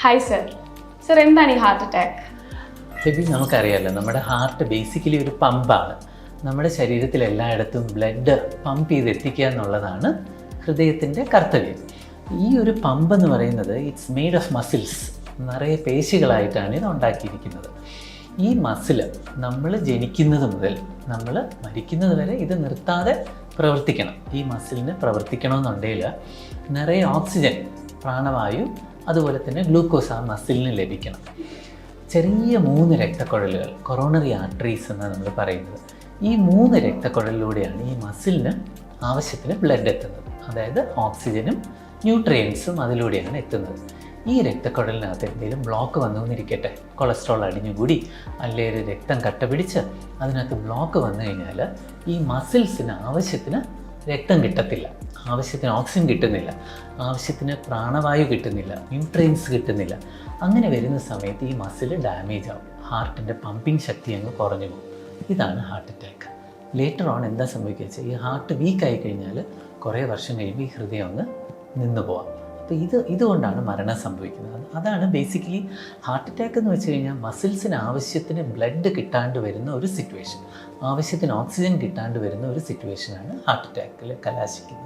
Hi sir. Sir എന്താണ് ഈ heart attack? Febi, നമുക്കറിയാമല്ലോ, നമ്മുടെ ഹാർട്ട് ബേസിക്കലി ഒരു പമ്പാണ്. നമ്മുടെ ശരീരത്തിൽ എല്ലായിടത്തും ബ്ലഡ് പമ്പ് ചെയ്ത് എത്തിക്കുക എന്നുള്ളതാണ് ഹൃദയത്തിൻ്റെ കർത്തവ്യം. ഈ ഒരു പമ്പ് എന്ന് പറയുന്നത് ഇറ്റ്സ് മെയ്ഡ് ഓഫ് മസിൽസ്, നിറയെ പേശികളായിട്ടാണ് ഇത് ഉണ്ടാക്കിയിരിക്കുന്നത്. ഈ മസിൽ നമ്മൾ ജനിക്കുന്നത് മുതൽ നമ്മൾ മരിക്കുന്നത് വരെ ഇത് നിർത്താതെ പ്രവർത്തിക്കണം. ഈ മസിലിന് പ്രവർത്തിക്കണമെന്നുണ്ടെങ്കിൽ നിറയെ ഓക്സിജൻ, പ്രാണവായു, അതുപോലെ തന്നെ ഗ്ലൂക്കോസ് ആ മസിലിന് ലഭിക്കണം. ചെറിയ 3 രക്തക്കുഴലുകൾ, കൊറോണറി ആർട്ടറീസ് എന്നാണ് നമ്മൾ പറയുന്നത്. ഈ 3 രക്തക്കുഴലിലൂടെയാണ് ഈ മസിലിന് ആവശ്യത്തിന് ബ്ലഡ് എത്തുന്നത്. അതായത് ഓക്സിജനും ന്യൂട്രിയൻസും അതിലൂടെയാണ് എത്തുന്നത്. ഈ രക്തക്കുഴലിനകത്ത് എന്തെങ്കിലും ബ്ലോക്ക് വന്നു എന്നിരിക്കട്ടെ, കൊളസ്ട്രോൾ അടിഞ്ഞുകൂടി അല്ലെങ്കിൽ രക്തം കട്ട പിടിച്ച് അതിനകത്ത് ബ്ലോക്ക് വന്നു കഴിഞ്ഞാൽ ഈ മസിൽസിന് ആവശ്യത്തിന് രക്തം കിട്ടത്തില്ല, ആവശ്യത്തിന് ഓക്സിജൻ കിട്ടുന്നില്ല, ആവശ്യത്തിന് പ്രാണവായു കിട്ടുന്നില്ല, ന്യൂട്രിയൻസ് കിട്ടുന്നില്ല. അങ്ങനെ വരുന്ന സമയത്ത് ഈ മസിൽ ഡാമേജ് ആവും, ഹാർട്ടിൻ്റെ പമ്പിങ് ശക്തി അങ്ങ് കുറഞ്ഞു പോകും. ഇതാണ് ഹാർട്ട് അറ്റാക്ക്. ലേറ്റർ ഓൺ എന്താ സംഭവിക്കുക വെച്ചാൽ, ഈ ഹാർട്ട് വീക്കായി കഴിഞ്ഞാൽ കുറേ വർഷം കഴിയുമ്പോൾ ഈ ഹൃദയം അങ്ങ് നിന്ന് പോവാം. അപ്പോൾ ഇതുകൊണ്ടാണ് മരണം സംഭവിക്കുന്നത്. അതാണ് ബേസിക്കലി ഹാർട്ട് അറ്റാക്ക് എന്ന് വെച്ച് കഴിഞ്ഞാൽ, മസിൽസിന് ആവശ്യത്തിന് ബ്ലഡ് കിട്ടാണ്ട് വരുന്ന ഒരു സിറ്റുവേഷൻ, ആവശ്യത്തിന് ഓക്സിജൻ കിട്ടാണ്ട് വരുന്ന ഒരു സിറ്റുവേഷനാണ് ഹാർട്ട് അറ്റാക്കിൽ കലാശിക്കുന്നത്.